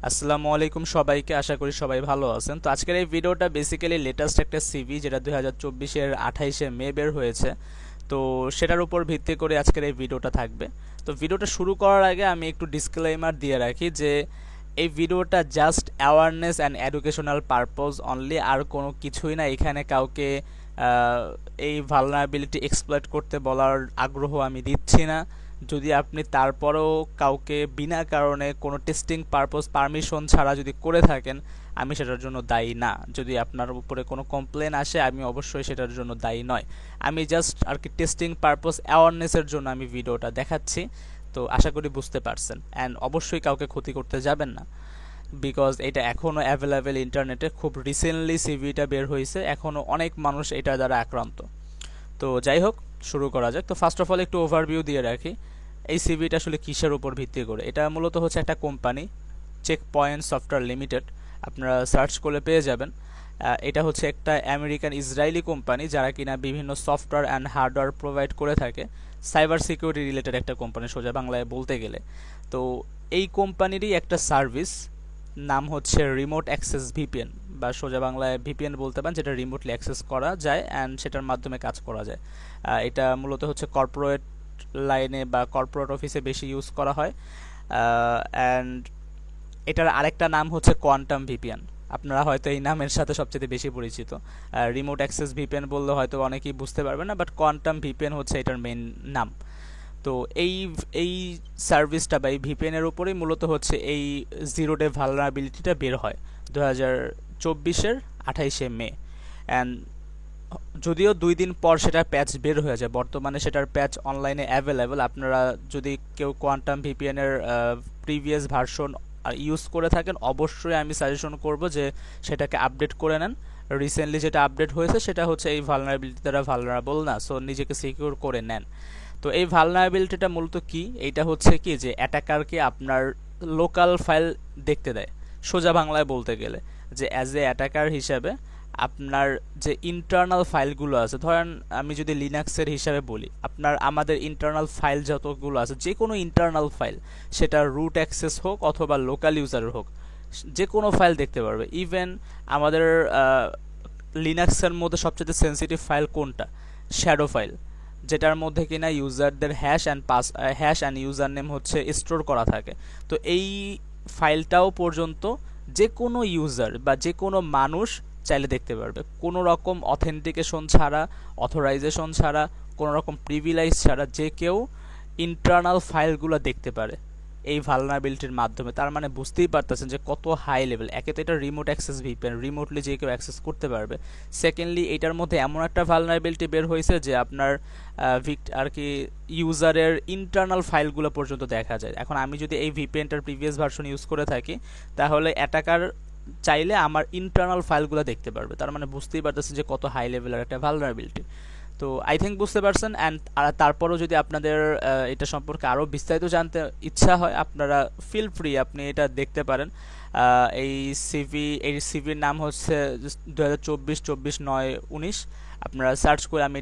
আসসালামু আলাইকুম সবাইকে, আশা করি সবাই ভালো আছেন। তো আজকের এই ভিডিওটা বেসিক্যালি লেটেস্ট একটা সিভি যেটা 2024-এর 28শে মে বের হয়েছে। তো সেটার উপর ভিত্তি করে আজকের এই ভিডিওটা থাকবে। তো ভিডিওটা শুরু করার আগে আমি একটু ডিসক্লেইমার দিয়ে রাখি যে এই ভিডিওটা just awareness and educational purpose only, আর কোনো কিছুই না। এখানে কাউকে এই ভালনারেবিলিটি এক্সপ্লয়েট করতে বলার আগ্রহ আমি দিচ্ছি না। যদি আপনি তারপরেও কাউকে বিনা কারণে কোনো টেস্টিং পারপোজ পারমিশন ছাড়া যদি করে থাকেন, আমি সেটার জন্য দায়ী না। যদি আপনার উপরে কোনো কমপ্লেন আসে, আমি অবশ্যই সেটার জন্য দায়ী নয়। আমি জাস্ট আর কি টেস্টিং পারপোজ অ্যাওয়ারনেসের জন্য আমি ভিডিওটা দেখাচ্ছি। তো আশা করি বুঝতে পারছেন। অ্যান্ড অবশ্যই কাউকে ক্ষতি করতে যাবেন না, বিকজ এটা এখনও অ্যাভেলেবেল ইন্টারনেটে। খুব রিসেন্টলি সিভিটা বের হয়েছে, এখনও অনেক মানুষ এটা দ্বারা আক্রান্ত। তো যাই হোক, শুরু করা যাক। তো ফার্স্ট অফ অল একটু ওভারভিউ দিয়ে রাখি এই সিভিটা আসলে কিসের উপর ভিত্তি করে। এটা মূলত হচ্ছে একটা company, Check Point Software Limited. আপনারা সার্চ করলে পেয়ে যাবেন। এটা হচ্ছে একটা আমেরিকান ইসরায়েলি কোম্পানি যারা কিনা বিভিন্ন সফটওয়্যার অ্যান্ড হার্ডওয়্যার প্রোভাইড করে থাকে। সাইবার সিকিউরিটি রিলেটেড একটা কোম্পানি সোজা বাংলায় বলতে গেলে। তো এই কোম্পানিরই একটা সার্ভিস নাম হচ্ছে রিমোট অ্যাক্সেস ভিপিএন, বা সোজা বাংলায় ভিপিএন বলতে পারেন, যেটা রিমোটলি অ্যাক্সেস করা যায় অ্যান্ড সেটার মাধ্যমে কাজ করা যায়। এটা মূলত হচ্ছে কর্পোরেট লাইনে বা কর্পোরেট অফিসে বেশি ইউজ করা হয়। অ্যান্ড এটার আরেকটা নাম হচ্ছে কোয়ান্টাম ভিপিএন। আপনারা হয়তো এই নামের সাথে সবচেয়ে বেশি পরিচিত। রিমোট অ্যাক্সেস ভিপিএন বললে হয়তো অনেকেই বুঝতে পারবে না, বাট কোয়ান্টাম ভিপিএন হচ্ছে এটার মেইন নাম। তো এই এই সার্ভিসটা বা এই ভিপিএনের উপরেই মূলত হচ্ছে এই জিরো ডে ভালনারেবিলিটিটা বের হয় 2024-এর 28শে মে। অ্যান্ড যদিও 2 দিন পর সেটার প্যাচ বের হয়ে যায়, বর্তমানে সেটার প্যাচ অনলাইনে অ্যাভেলেবেল। আপনারা যদি কেউ কোয়ান্টাম ভিপিএনের প্রিভিয়াস ভার্সন ইউজ করে থাকেন, অবশ্যই আমি সাজেশন করব যে সেটাকে আপডেট করে নেন। রিসেন্টলি যেটা আপডেট হয়েছে সেটা হচ্ছে এই ভালনারেবিলিটি দ্বারা ভালনারেবল না, সো নিজেকে সিকিউর করে নেন। তো এই ভালনারেবিলিটিটা মূলত কি? এইটা হচ্ছে কি যে অ্যাটাকারকে আপনার লোকাল ফাইল দেখতে দেয়। সোজা বাংলায় বলতে গেলে যে অ্যাজ এ অ্যাটাকার হিসাবে আপনার যে ইন্টারনাল ফাইলগুলো আছে, ধরেন আমি যদি লিনাক্সের হিসাবে বলি, আমাদের ইন্টারনাল ফাইল যতগুলো আছে, যে কোনো ইন্টারনাল ফাইল, সেটা রুট অ্যাক্সেস হোক অথবা লোকাল ইউজারের হোক, যে কোনো ফাইল দেখতে পারবে। ইভেন আমাদের লিনাক্সের মধ্যে সবচেয়ে সেন্সিটিভ ফাইল কোনটা? শ্যাডো ফাইল, যেটার মধ্যে কিনা ইউজারদের হ্যাশ অ্যান্ড ইউজার নেম হচ্ছে স্টোর করা থাকে। তো এই ফাইলটাও পর্যন্ত যে কোনো ইউজার বা যে কোনো মানুষ চাইলে দেখতে পারবে, কোনো রকম অথেন্টিকেশন ছাড়া, অথরাইজেশন ছাড়া, কোনো রকম প্রিভিলাইজ ছাড়া যে কেউ ইন্টারনাল ফাইলগুলো দেখতে পারে এই ভালনারেবিলিটির মাধ্যমে। তার মানে বুঝতেই পারতেছেন যে কত হাই লেভেল। একে তো এটা রিমোট অ্যাক্সেস ভিপিএন, রিমোটলি যে কেউ অ্যাক্সেস করতে পারবে। সেকেন্ডলি এটার মধ্যে এমন একটা ভালনারেবিলিটি বের হয়েছে যে আপনার আর কি ইউজারের ইন্টারনাল ফাইলগুলো পর্যন্ত দেখা যায়। এখন আমি যদি এই ভিপিএনটার প্রিভিয়াস ভার্সন ইউজ করে থাকি, তাহলে অ্যাটাকার চাইলে আমার ইন্টারনাল ফাইলগুলো দেখতে পারবে। তার মানে বুঝতেই পারতেছেন যে কত হাই লেভেলের একটা ভালনারেবিলিটি। তো আই থিঙ্ক বুঝতে পারছেন। অ্যান্ড তারপরও যদি আপনাদের এটা সম্পর্কে আরও বিস্তারিত জানতে ইচ্ছা হয়, আপনারা ফিল ফ্রি, আপনি এটা দেখতে পারেন। এই সিভির নাম হচ্ছে 2024-24-9-19। আপনারা সার্চ করে, আমি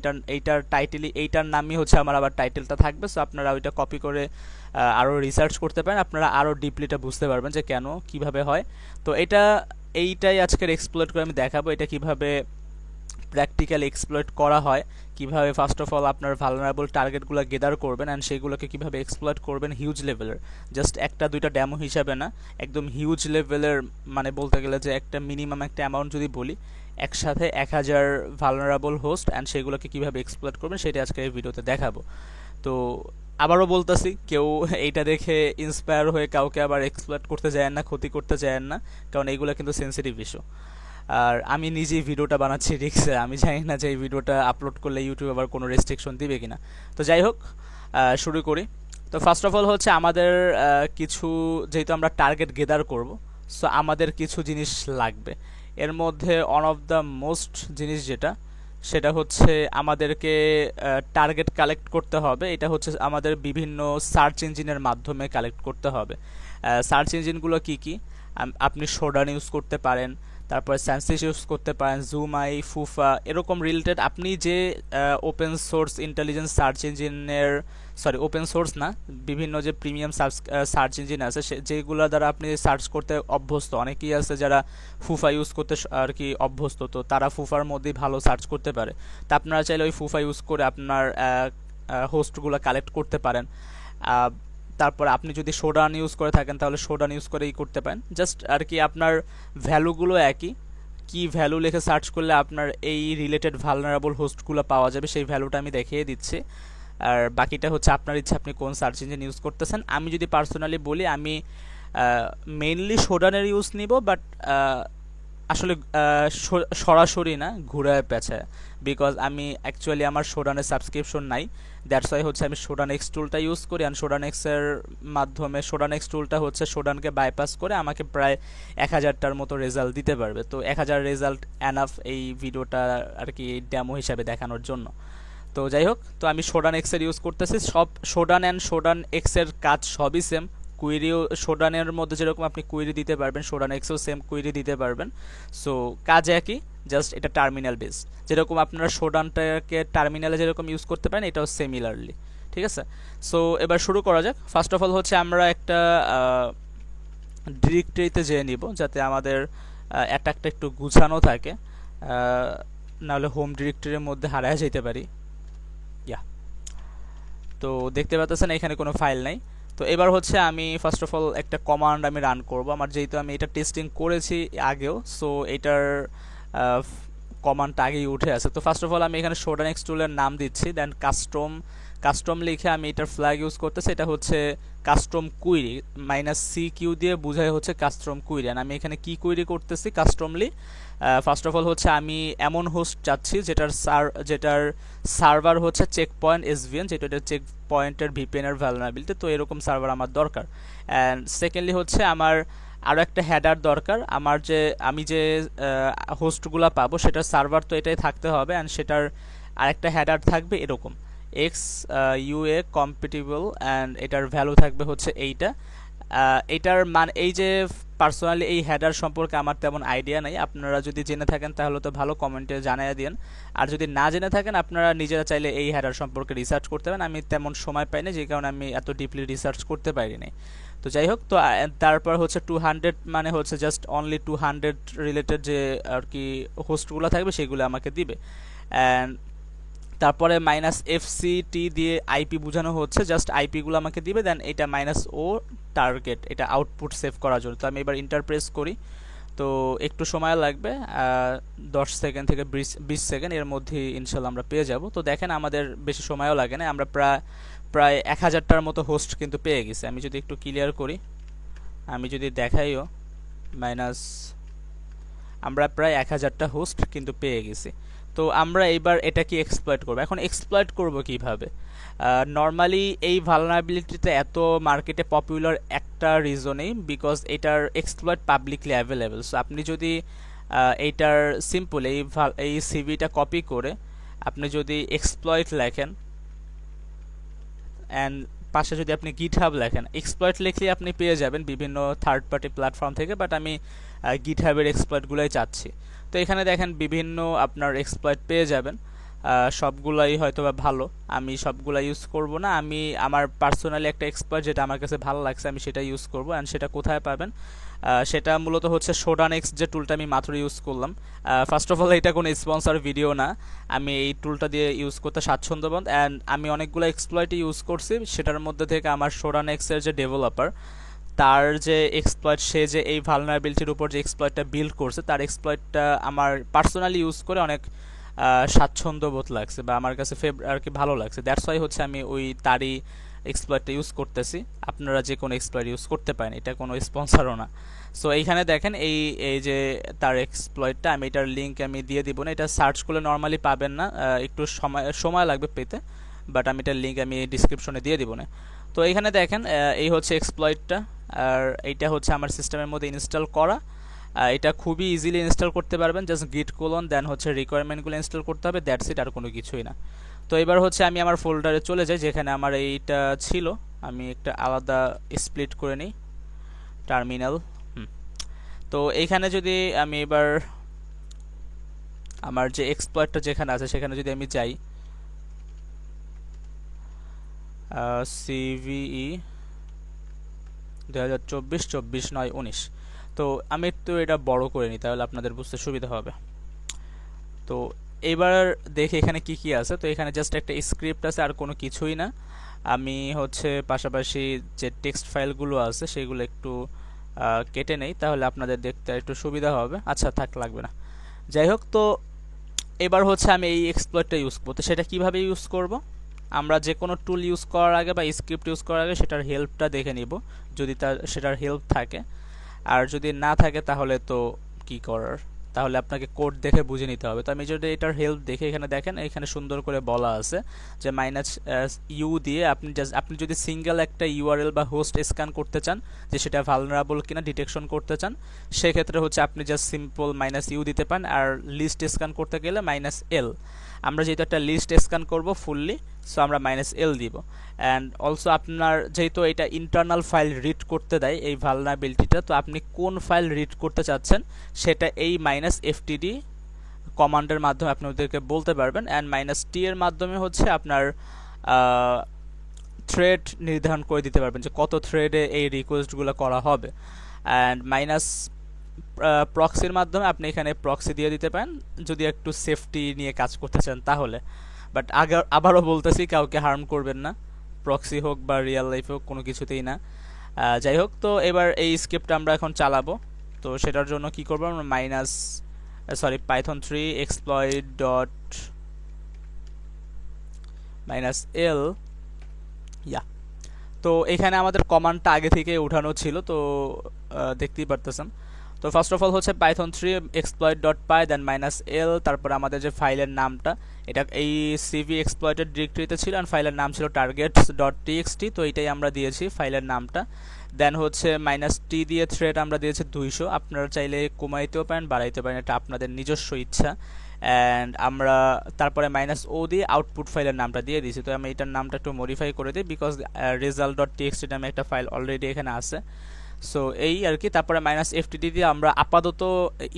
এইটার নামই হচ্ছে আমার আবার টাইটেলটা থাকবে, সো আপনারা ওইটা কপি করে আরও রিসার্চ করতে পারেন। আপনারা আরও ডিপলিটা বুঝতে পারবেন যে কেন, কিভাবে হয়। তো এইটাই আজকের এক্সপ্লোর করে আমি দেখাবো এটা কিভাবে প্র্যাকটিক্যাল এক্সপ্লয়েট করা হয়, কিভাবে ফার্স্ট অফ অল আপনার ভালনারেবল টার্গেটগুলো গেদার করবেন অ্যান্ড সেগুলোকে কিভাবে এক্সপ্লয়েট করবেন হিউজ লেভেলের। জাস্ট একটা দুইটা ডেমো হিসাবে না, একদম হিউজ লেভেলের। মানে বলতে গেলে যে একটা মিনিমাম একটা অ্যামাউন্ট যদি বলি, একসাথে 1000 ভালনারেবল হোস্ট অ্যান্ড সেগুলোকে কিভাবে এক্সপ্লয়েট করবেন সেটা আজকে এই ভিডিওতে দেখাবো। তো আবারও বলতেছি, কেউ এইটা দেখে ইন্সপায়ার হয়ে কাউকে আবার এক্সপ্লয়েট করতে যায় না, ক্ষতি করতে যায় না, কারণ এইগুলো কিন্তু সেন্সিটিভ ইস্যু। আর আমি নিজেই ভিডিওটা বানাচ্ছি রিক্সে, আমি জানি না যে এই ভিডিওটা আপলোড করলে ইউটিউব আবার কোনো রেস্ট্রিকশন দিবে কিনা। তো যাই হোক, শুরু করি। তো ফার্স্ট অফ অল হচ্ছে আমাদের কিছু, যেহেতু আমরা টার্গেট গেদার করব, সো আমাদের কিছু জিনিস লাগবে। এর মধ্যে ওয়ান অফ দ্য মোস্ট জিনিস যেটা, সেটা হচ্ছে আমাদেরকে টার্গেট কালেক্ট করতে হবে। এটা হচ্ছে আমাদের বিভিন্ন সার্চ ইঞ্জিনের মাধ্যমে কালেক্ট করতে হবে। সার্চ ইঞ্জিনগুলো কি কি? আপনি শোডান ইউজ করতে পারেন, তারপরে স্যানসিস ইউজ করতে পারেন, জুমাই, ফুফা, এরকম রিলেটেড আপনি যে ওপেন সোর্স ইন্টেলিজেন্স সার্চ ইঞ্জিনের, সরি ওপেন সোর্স না, বিভিন্ন যে প্রিমিয়াম সার্চ ইঞ্জিন আছে যেগুলো দ্বারা আপনি সার্চ করতে অভ্যস্ত, অনেকেই আছে যারা ফুফা ইউজ করতে আর কি অভ্যস্ত, তো তারা ফুফার মধ্যেই ভালো সার্চ করতে পারে। তা আপনারা চাইলে ওই ফুফা ইউজ করে আপনার হোস্টগুলো কালেক্ট করতে পারেন। তারপর আপনি যদি শোডান ইউজ করে থাকেন তাহলে শোডান ইউজ করেই করতে পারেন। জাস্ট আর কি আপনার ভ্যালুগুলো একই, কি ভ্যালু লিখে সার্চ করলে আপনার এই রিলেটেড ভালনারেবল হোস্টগুলো পাওয়া যাবে সেই ভ্যালুটা আমি দেখিয়ে দিচ্ছি। আর বাকিটা হচ্ছে আপনার ইচ্ছা আপনি কোন সার্চ ইঞ্জিন ইউজ করতেছেন। আমি যদি পার্সোনালি বলি, আমি মেইনলি শোডানের ইউজ নিব, বাট আসলে সরাসরি না, ঘুরায় পেঁচায়, বিকজ আমি অ্যাকচুয়ালি আমার শোডানের সাবস্ক্রিপশন নাই, দ্যাটস ওয়াই হচ্ছে আমি শোডান এক্স টুলটা ইউজ করি। আর শোডান এক্সের মাধ্যমে শোডান এক্স টুলটা হচ্ছে শোডানকে বাইপাস করে আমাকে প্রায় 1000টার মতো রেজাল্ট দিতে পারবে। তো 1000 রেজাল্ট এনাফ এই ভিডিওটা আর কি ডেমো হিসাবে দেখানোর জন্য। তো যাই হোক, তো আমি শোডান এক্সের ইউজ করতেছি। সব শোডান অ্যান্ড শোডান এক্সের কাজ সবই সেম। কুইরিও শোডানের মধ্যে যেরকম আপনি কুইরি দিতে পারবেন, শোডান এক্সেও সেম কুইরি দিতে পারবেন। সো কাজ একই, জাস্ট এটা টার্মিনাল বেসড। যেরকম আপনারা শোডানটাকে টার্মিনালে যেরকম ইউজ করতে পারেন, এটাও সিমিলারলি, ঠিক আছে। সো এবার শুরু করা যাক। ফার্স্ট অফ অল হচ্ছে আমরা একটা ডিরেক্টরিতে যেয়ে নিব, যাতে আমাদের অ্যাটাকটা একটু গুছানো থাকে, নাহলে হোম ডিরেক্টরির মধ্যে হারায় যেতে পারি। ইয়া, তো দেখতে পাচ্ছেন এখানে কোনো ফাইল নাই। তো এবার হচ্ছে আমি ফার্স্ট অফ অল একটা কমান্ড আমি রান করব। আমার যেহেতু আমি এটা টেস্টিং করেছি আগেও, সো এটার কমান্ডটা আগেই উঠে আছে। তো ফার্স্ট অফ অল আমি এখানে শোডান এক্স টুলের নাম দিচ্ছি, দেন কাস্টম লিখে আমি এটার ফ্ল্যাগ ইউজ করতেছি। এটা হচ্ছে কাস্টম কুইরি, -CQ দিয়ে বোঝায় হচ্ছে কাস্টম কুইরি। আর আমি এখানে কি কুইরি করতেছি কাস্টমলি, ফার্স্ট অফ অল হচ্ছে আমি এমন হোস্ট চাচ্ছি যেটার সার্ভার হচ্ছে চেক পয়েন্ট এসভিএন, যেটা চেক পয়েন্টের ভিপিএনের ভ্যালনারেবিলিটি। তো এরকম সার্ভার আমার দরকার। অ্যান্ড সেকেন্ডলি হচ্ছে আমার আরও একটা হেডার দরকার। আমি যে হোস্টগুলো পাবো সেটার সার্ভার তো এটাই থাকতে হবে, অ্যান্ড সেটার আরেকটা হেডার থাকবে এরকম XUA কম্পিটিবল, অ্যান্ড এটার ভ্যালু থাকবে হচ্ছে এইটা। এটার এই যে পার্সোনালি এই হেডার সম্পর্কে আমার তেমন আইডিয়া নেই, আপনারা যদি জেনে থাকেন তাহলে তো ভালো, কমেন্টে জানিয়ে দিন। আর যদি না জেনে থাকেন আপনারা নিজেরা চাইলে এই হেডার সম্পর্কে রিসার্চ করতে পারেন। আমি তেমন সময় পাইনি, যে কারণে আমি এত ডিপলি রিসার্চ করতে পারিনি। তো যাই হোক, তো তারপর হচ্ছে 200 মানে হচ্ছে জাস্ট অনলি 200 রিলেটেড যে আর কি হোস্টগুলো থাকবে সেগুলো আমাকে দিবে। অ্যান্ড তারপরে -FCT দিয়ে আইপি বোঝানো হচ্ছে, জাস্ট আইপিগুলো আমাকে দিবে। দেন এটা -O টার্গেট, এটা আউটপুট সেভ করার জন্য। তো আমি এবার ইন্টার প্রেস করি, তো একটু সময় লাগবে, 10 সেকেন্ড থেকে 20 সেকেন্ড, এর মধ্যে ইনশাল্লাহ আমরা পেয়ে যাব। তো দেখেন আমাদের বেশি সময়ও লাগে না, আমরা প্রায় 1000টার মতো হোস্ট কিন্তু পেয়ে গেছি। আমি যদি একটু ক্লিয়ার করি, আমি যদি দেখাইও আমরা প্রায় 1000টা হোস্ট কিন্তু পেয়ে গেছি। তো আমরা এইবার এটা কি এক্সপ্লয়েট করব। এখন এক্সপ্লয়েট করব কিভাবে? নর্মালি এই ভালনারেবিলিটিতে এত মার্কেটে পপুলার একটা রিজনেই, বিকজ এটার এক্সপ্লয়েট পাবলিকলি অ্যাভেলেবল। সো আপনি যদি এইটার সিম্পল এই সিভিটা কপি করে আপনি যদি এক্সপ্লয়েট লেখেন, অ্যান্ড পাশে যদি আপনি গিটহাব লেখেন, এক্সপ্লয়েট লিখলে আপনি পেয়ে যাবেন বিভিন্ন থার্ড পার্টি প্ল্যাটফর্ম থেকে, বাট আমি গিটহাবের এক্সপ্লয়েটগুলোই চাচ্ছি। তো এখানে দেখেন বিভিন্ন আপনার এক্সপ্লয়েট পেয়ে যাবেন, সবগুলাই হয়তো বা ভালো, আমি সবগুলা ইউজ করব না। আমি আমার পার্সোনালি একটা এক্সপ্লয়েট যেটা আমার কাছে ভালো লাগছে আমি সেটা ইউজ করব। অ্যান্ড সেটা কোথায় পাবেন? সেটা মূলত হচ্ছে শোডান এক্স, যে টুলটা আমি মাত্র ইউজ করলাম। ফার্স্ট অফ অল এটা কোনো স্পন্সর ভিডিও না, আমি এই টুলটা দিয়ে ইউজ করতে স্বাচ্ছন্দ্যবোধ। অ্যান্ড আমি অনেকগুলো এক্সপ্লয়েটই ইউজ করছি, সেটার মধ্যে থেকে আমার শোডান এক্সের যে ডেভেলপার, তার যে এক্সপ্লয়েট, সে যে এই ভালনারেবিলিটির উপর যে এক্সপ্লয়েটটা বিল্ড করছে, তার এক্সপ্লয়েটটা আমার পার্সোনালি ইউজ করে অনেক স্বাচ্ছন্দ্য বোধ লাগছে, বা আমার কাছে আর কি ভালো লাগছে। দ্যাটস ওয়াই হচ্ছে আমি তারই এক্সপ্লয়েটটা ইউজ করতেছি। আপনারা যে কোনো এক্সপ্লয়েট ইউজ করতে পারেন, এটা কোনো স্পন্সরও না। সো এইখানে দেখেন এই যে তার এক্সপ্লয়েটটা, আমি এটার লিঙ্ক আমি দিয়ে দিব না, এটা সার্চ করলে নর্মালি পাবেন না, একটু সময় লাগবে পেতে, বাট আমি এটার লিঙ্ক আমি ডিসক্রিপশনে দিয়ে দিব না। তো এইখানে দেখেন এই হচ্ছে এক্সপ্লয়েটটা, আর এইটা হচ্ছে আমার সিস্টেমের মধ্যে ইনস্টল করা। এটা খুবই ইজিলি ইনস্টল করতে পারবেন, জাস্ট git colon দেন হচ্ছে রিকোয়ারমেন্টগুলো ইনস্টল করতে হবে, দ্যাটস ইট, আর কোনো কিছুই না। তো এবার হচ্ছে আমি আমার ফোল্ডারে চলে যাই যেখানে আমার এইটা ছিল, আমি একটা আলাদা স্প্লিট করে নিই টার্মিনাল। তো এইখানে যদি আমি এবার আমার যে এক্সপ্লয়েটটা যেখানে আছে সেখানে যদি আমি যাই, সিভিই 2024-24/9/19, তো আমি একটু এটা বড় করে নিই তাহলে আপনাদের বুঝতে সুবিধা হবে। তো এবার দেখি এখানে কি কি আছে। তো এখানে জাস্ট একটা স্ক্রিপ্ট আছে, আর কোনো কিছুই না। আমি হচ্ছে পাশাপাশি যে টেক্সট ফাইলগুলো আছে সেগুলো একটু কেটে নেই, তাহলে আপনাদের দেখতে একটু সুবিধা হবে। আচ্ছা থাক, লাগবে না। যাই হোক, তো এবার হচ্ছে আমি এই এক্সপ্লয়েটটা ইউজ করবো। তো সেটা কিভাবে ইউজ করব? আমরা যে কোনো টুল ইউজ করার আগে বা স্ক্রিপ্ট ইউজ করার আগে সেটার হেল্পটা দেখে নিব, যদি সেটার হেল্প থাকে। আর যদি না থাকে তাহলে তো কি করার, তাহলে আপনাকে কোড দেখে বুঝে নিতে হবে। তো আমি যদি এটার হেল্প দেখে, এখানে দেখেন এখানে সুন্দর করে বলা আছে যে -u দিয়ে আপনি যদি সিঙ্গেল একটা ইউআরএল বা হোস্ট স্ক্যান করতে চান, যে সেটা ভালনারেবল কিনা ডিটেকশন করতে চান, সেক্ষেত্রে হচ্ছে আপনি জাস্ট সিম্পল -u দিতে পারেন। আর লিস্ট স্ক্যান করতে গেলে -l। আমরা যেহেতু একটা লিস্ট স্ক্যান করব ফুললি, সো আমরা -l দিব। অ্যান্ড অলসো আপনার যেহেতু এটা ইন্টারনাল ফাইল রিড করতে দেয় এই ভালনারেবিলিটিটা, তো আপনি কোন ফাইল রিড করতে চাচ্ছেন সেটা এই -ftd কমান্ডের মাধ্যমে আপনি ওদেরকে বলতে পারবেন। অ্যান্ড -t এর মাধ্যমে হচ্ছে আপনার থ্রেড নির্ধারণ করে দিতে পারবেন যে কত থ্রেডে এই রিকোয়েস্টগুলো করা হবে। অ্যান্ড প্রক্সির মাধ্যমে আপনি এখানে প্রক্সি দিয়ে দিতে পারেন যদি একটু সেফটি নিয়ে কাজ করতে চান তাহলে। বাট আবারও বলতেছি, কাউকে হার্ম করবেন না, প্রক্সি হোক বা রিয়েল লাইফ হোক, কোনো কিছুতেই না। যাই হোক, তো এবার এই স্ক্রিপ্টটা আমরা এখন চালাবো। তো সেটার জন্য কি করবো, আমরা python 3 exploit dot -l, তো এখানে আমাদের কমান্ডটা আগে থেকে উঠানো ছিল, তো দেখতেই পারতেছেন। তো ফার্স্ট অফ অল হচ্ছে python 3 exploit.py দেন -l, তারপর আমাদের যে ফাইলের নামটা, এটা এই cv exploited ডিরেক্টরিতে ছিল, আর ফাইলের নাম ছিল targets.txt, তো এটাই আমরা দিয়েছি ফাইলের নামটা। দেন হচ্ছে -t দিয়ে থ্রেড আমরা দিয়েছি 200, আপনারা চাইলে কমাইতেও পারেন বাড়াইতে পারেন, এটা আপনাদের নিজস্ব ইচ্ছা। অ্যান্ড আমরা তারপরে -o দিয়ে আউটপুট ফাইলের নামটা দিয়ে দিয়েছি। তো আমি এটার নামটা একটু মডিফাই করে দিই, বিকজ result.txt নামে একটা ফাইল অলরেডি এখানে আছে। সো এই আর কি। তারপরে -ftd দিয়ে আমরা আপাতত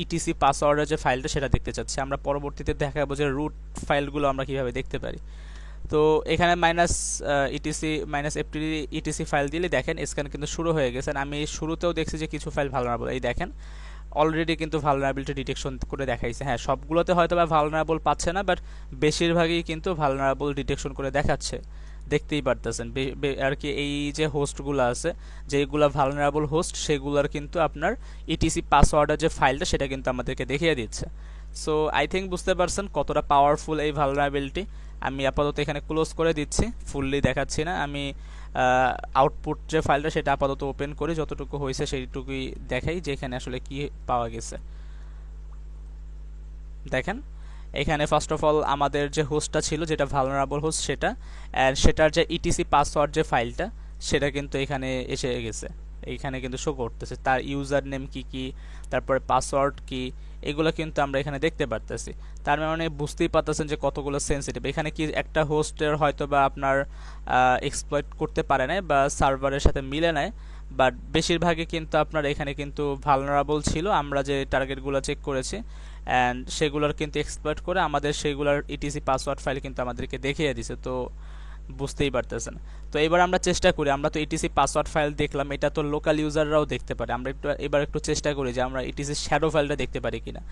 ইটিসি পাসওয়ার্ডের যে ফাইলটা সেটা দেখতে চাচ্ছি। আমরা পরবর্তীতে দেখাবো যে রুট ফাইলগুলো আমরা কিভাবে দেখতে পারি। তো এখানে -ftd etc ফাইল দিলে দেখেন স্ক্যান কিন্তু শুরু হয়ে গেছে। আমি শুরুতেও দেখছি যে কিছু ফাইল ভালনারেবল, এই দেখেন অলরেডি কিন্তু ভালনারেবিলিটি ডিটেকশন করে দেখাইছে। হ্যাঁ, সবগুলোতে হয়তো বা ভালনারেবল পাচ্ছে না, বাট বেশিরভাগই কিন্তু ভালনারেবল ডিটেকশন করে দেখাচ্ছে, দেখতেই পারতেছেন আর কি। এই যে হোস্টগুলো আছে, যেগুলো ভালনারেবল হোস্ট, সেগুলোর কিন্তু আপনার ইটিসি পাসওয়ার্ডের যে ফাইলটা সেটা কিন্তু আমাদেরকে দেখিয়ে দিচ্ছে। সো আই থিঙ্ক বুঝতে পারছেন কতটা পাওয়ারফুল এই ভালনারেবিলিটি। আমি আপাতত এখানে ক্লোজ করে দিচ্ছি, ফুললি দেখাচ্ছি না। আমি আউটপুট যে ফাইলটা সেটা আপাতত ওপেন করে যতটুকু হয়েছে সেইটুকুই দেখাই, যে এখানে আসলে কি পাওয়া গেছে। দেখেন এখানে ফার্স্ট অফ অল আমাদের যে হোস্টটা ছিল, যেটা ভালনারেবল হোস্ট, সেটা অ্যান্ড সেটার যে ইটিসি পাসওয়ার্ড যে ফাইলটা সেটা কিন্তু এখানে এসে গেছে। এইখানে কিন্তু শো করতেছে তার ইউজার নেম কি, তারপরে পাসওয়ার্ড কি, এগুলো কিন্তু আমরা এখানে দেখতে পারতেছি। তার মানে বুঝতেই পারতেছেন যে কতগুলো সেন্সিটিভ। এখানে কি একটা হোস্টের হয়তো বা আপনার এক্সপ্লয়েট করতে পারে না বা সার্ভারের সাথে মিলে নেয়, বাট বেশিরভাগই কিন্তু আপনার এখানে কিন্তু ভালনারেবল ছিল। আমরা যে টার্গেটগুলো চেক করেছি অ্যান্ড সেগুলোর কিন্তু এক্সপ্লয়েট করে আমাদের সেগুলোর ইটিসি পাসওয়ার্ড ফাইল কিন্তু আমাদেরকে দেখিয়ে দিছে। তো বুঝতেই পারতেছেন। তো এবার আমরা চেষ্টা করি, আমরা তো ইটিসি পাসওয়ার্ড ফাইল দেখলাম, এটা তো লোকাল ইউজাররাও দেখতে পারে। আমরা এবার একটু চেষ্টা করি যে আমরা ইটিসি শ্যাডো ফাইলটা দেখতে পারি কিনা।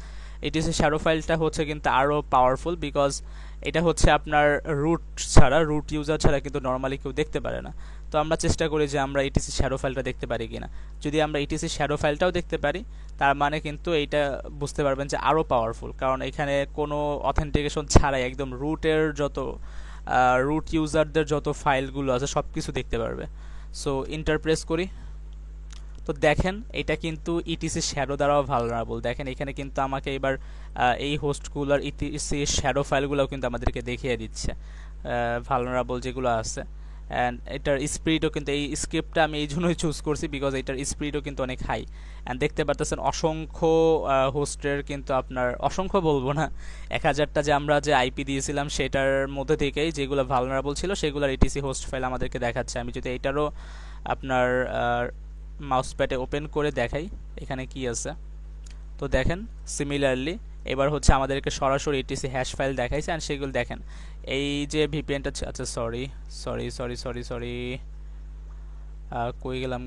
ইটিসি শ্যাডো ফাইলটা হচ্ছে কিন্তু আরও পাওয়ারফুল, বিকজ এটা হচ্ছে আপনার রুট ইউজার ছাড়া কিন্তু নর্মালি কেউ দেখতে পারে না। তো আমরা চেষ্টা করি যে আমরা ইটিসি শ্যাডো ফাইলটা দেখতে পারি কিনা। যদি আমরা ইটিসি শ্যাডো ফাইলটাও দেখতে পারি, তার মানে কিন্তু এইটা বুঝতে পারবেন যে আরও পাওয়ারফুল, কারণ এখানে কোনো অথেন্টিকেশন ছাড়াই একদম রুট ইউজারদের যত ফাইলগুলো আছে সব কিছু দেখতে পারবে। সো ইন্টারপ্রেস করি, তো দেখেন এটা কিন্তু ইটিসি শ্যাডো দ্বারাও ভালনারেবল। দেখেন এখানে কিন্তু আমাকে এবার এই হোস্টগুলোর ইটিসি শ্যাডো ফাইলগুলোও কিন্তু আমাদেরকে দেখিয়ে দিচ্ছে ভালনারেবল যেগুলো আছে। অ্যান্ড এটার স্পিডও কিন্তু, এই স্ক্রিপ্টটা আমি এই জন্যই চুজ করছি বিকজ এটার স্পিডও কিন্তু অনেক হাই। অ্যান্ড দেখতে পারতেছেন অসংখ্য হোস্টের কিন্তু আপনার, অসংখ্য বলবো না, 1000টা যে আমরা যে আইপি দিয়েছিলাম সেটার মধ্যে থেকেই যেগুলো ভালনারেবল ছিল সেগুলোর ইটিসি হোস্ট ফাইল আমাদেরকে দেখাচ্ছে। আমি যদি এটারও আপনার মাউস প্যাডে ওপেন করে দেখাই এখানে কি আছে। তো দেখেন সিমিলারলি এবার হচ্ছে আমাদেরকে সরাসরি ইটিসি হ্যাশ ফাইল দেখাইছে, অ্যান্ড সেগুলো দেখেন এই যে ভিপিএনটা, আচ্ছা sorry sorry sorry sorry sorry কই গেলাম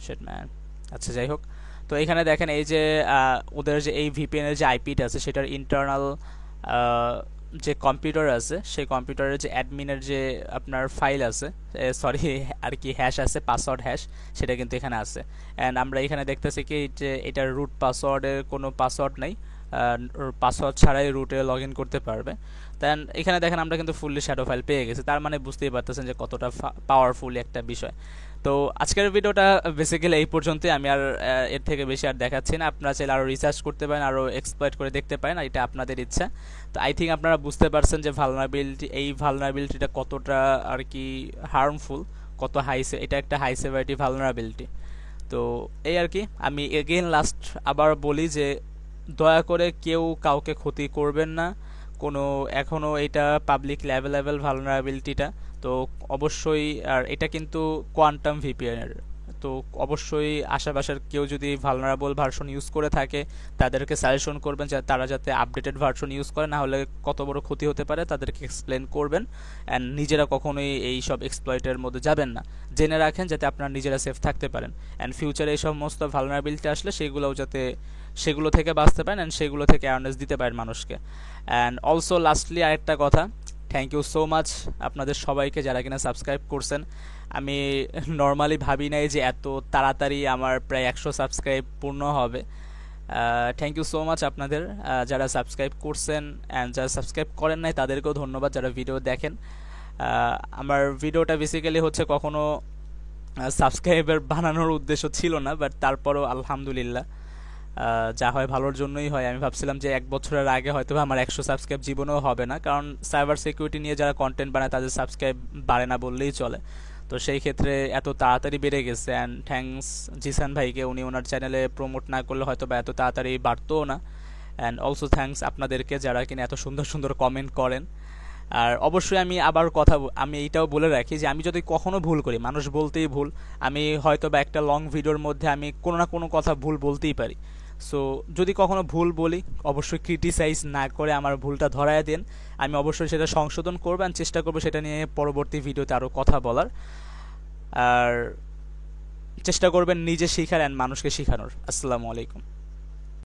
শিট ম্যান। আচ্ছা যাই হোক, তো এখানে দেখেন এই যে ওদের যে এই ভিপিএন এর যে আইপিটা আছে সেটার ইন্টারনাল যে কম্পিউটার আছে সেই কম্পিউটারের যে অ্যাডমিনের যে আপনার ফাইল আছে, সরি আর কি হ্যাশ আছে, পাসওয়ার্ড হ্যাশ, সেটা কিন্তু এখানে আছে। অ্যান্ড আমরা এখানে দেখতেছি কি যে এটার রুট পাসওয়ার্ডের কোনো পাসওয়ার্ড নেই, পাসওয়ার্ড ছাড়াই রুটে লগ ইন করতে পারবে। দেন এখানে দেখেন আমরা কিন্তু ফুললি শ্যাডো ফাইল পেয়ে গেছি, তার মানে বুঝতেই পারতেছেন যে কতটা পাওয়ারফুল একটা বিষয়। তো আজকের ভিডিওটা বেসিক্যালি এই পর্যন্তই, আমি আর এর থেকে বেশি আর দেখাচ্ছি না। আপনারা চাইলে আরও রিসার্চ করতে পারেন, আরও এক্সপ্লয়েট করে দেখতে পারেন, এটা আপনাদের ইচ্ছা। তো আই থিঙ্ক আপনারা বুঝতে পারছেন যে এই ভালনারেবিলিটিটা কতটা আর কি হার্মফুল, কত এটা একটা হাই সেভারিটি ভালনারেবিলিটি। তো এই আর কি, আমি এগেইন লাস্ট আবার বলি যে দয়া করে কেউ কাউকে ক্ষতি করবেন না কোনো, এখনও এটা পাবলিক লেভেল ভালনারেবিলিটিটা। তো অবশ্যই, আর এটা কিন্তু কোয়ান্টাম ভিপিএনের, তো অবশ্যই আশেপাশের কেউ যদি ভালনারেবল ভার্সন ইউজ করে থাকে তাদেরকে সাজেশন করবেন যে তারা যাতে আপডেটেড ভার্সন ইউজ করে, না হলে কত বড় ক্ষতি হতে পারে তাদেরকে এক্সপ্লেন করবেন। অ্যান্ড নিজেরা কখনোই এই সব এক্সপ্লয়েটের মধ্যে যাবেন না, জেনে রাখেন যাতে আপনারা নিজেরা সেফ থাকতে পারেন। অ্যান্ড ফিউচারে এই সমস্ত ভালনারেবিলিটি আসলে সেগুলো থেকে বাঁচতে পারেন, অ্যান্ড সেগুলো থেকে অ্যাওয়ারনেস দিতে পারেন মানুষকে। অ্যান্ড অলসো লাস্টলি আরেকটা কথা, থ্যাংক ইউ সো মাচ আপনাদের সবাইকে যারা কিনা সাবস্ক্রাইব করছেন। আমি নর্মালি ভাবি নাই যে এত তাড়াতাড়ি আমার প্রায় 100 সাবস্ক্রাইব পূর্ণ হবে। থ্যাংক ইউ সো মাচ আপনাদের যারা সাবস্ক্রাইব করছেন, অ্যান্ড যারা সাবস্ক্রাইব করেন নাই তাদেরকেও ধন্যবাদ যারা ভিডিও দেখেন। আমার ভিডিওটা বেসিক্যালি হচ্ছে কখনো সাবস্ক্রাইবার বানানোর উদ্দেশ্য ছিল না, বাট তারপরও আলহামদুলিল্লাহ যা হয় ভালোর জন্যই হয়। আমি ভাবছিলাম যে 1 বছরের আগে হয়তো আমার 100 সাবস্ক্রাইব জীবনেও হবে না, কারণ সাইবার সিকিউরিটি নিয়ে যারা কন্টেন্ট বানায় তাদের সাবস্ক্রাইব বাড়ে না বললেই চলে। তো সেই ক্ষেত্রে এত তাড়াতাড়ি বেড়ে গেছে, অ্যান্ড থ্যাঙ্কস জিসান ভাইকে, উনি ওনার চ্যানেলে প্রমোট না করলে হয়তো বা এত তাড়াতাড়ি বাড়তোও না। অ্যান্ড অলসো থ্যাঙ্কস আপনাদেরকে যারা কিনা এত সুন্দর সুন্দর কমেন্ট করেন। আর অবশ্যই আমি এইটাও বলে রাখি যে আমি যদি কখনো ভুল করি, মানুষ বলতেই ভুল, আমি হয়তো বা একটা লং ভিডিওর মধ্যে আমি কোনো না কোনো কথা ভুল বলতেই পারি। সো যদি কখনো ভুল বলি অবশ্যই ক্রিটিসাইজ না করে আমার ভুলটা ধরায় দেন, আমি অবশ্যই সেটা সংশোধন করবো, আর চেষ্টা করবো সেটা নিয়ে পরবর্তী ভিডিওতে আরও কথা বলার। আর চেষ্টা করবেন নিজে শেখার অ্যান্ড মানুষকে শেখানোর। আসসালামু আলাইকুম।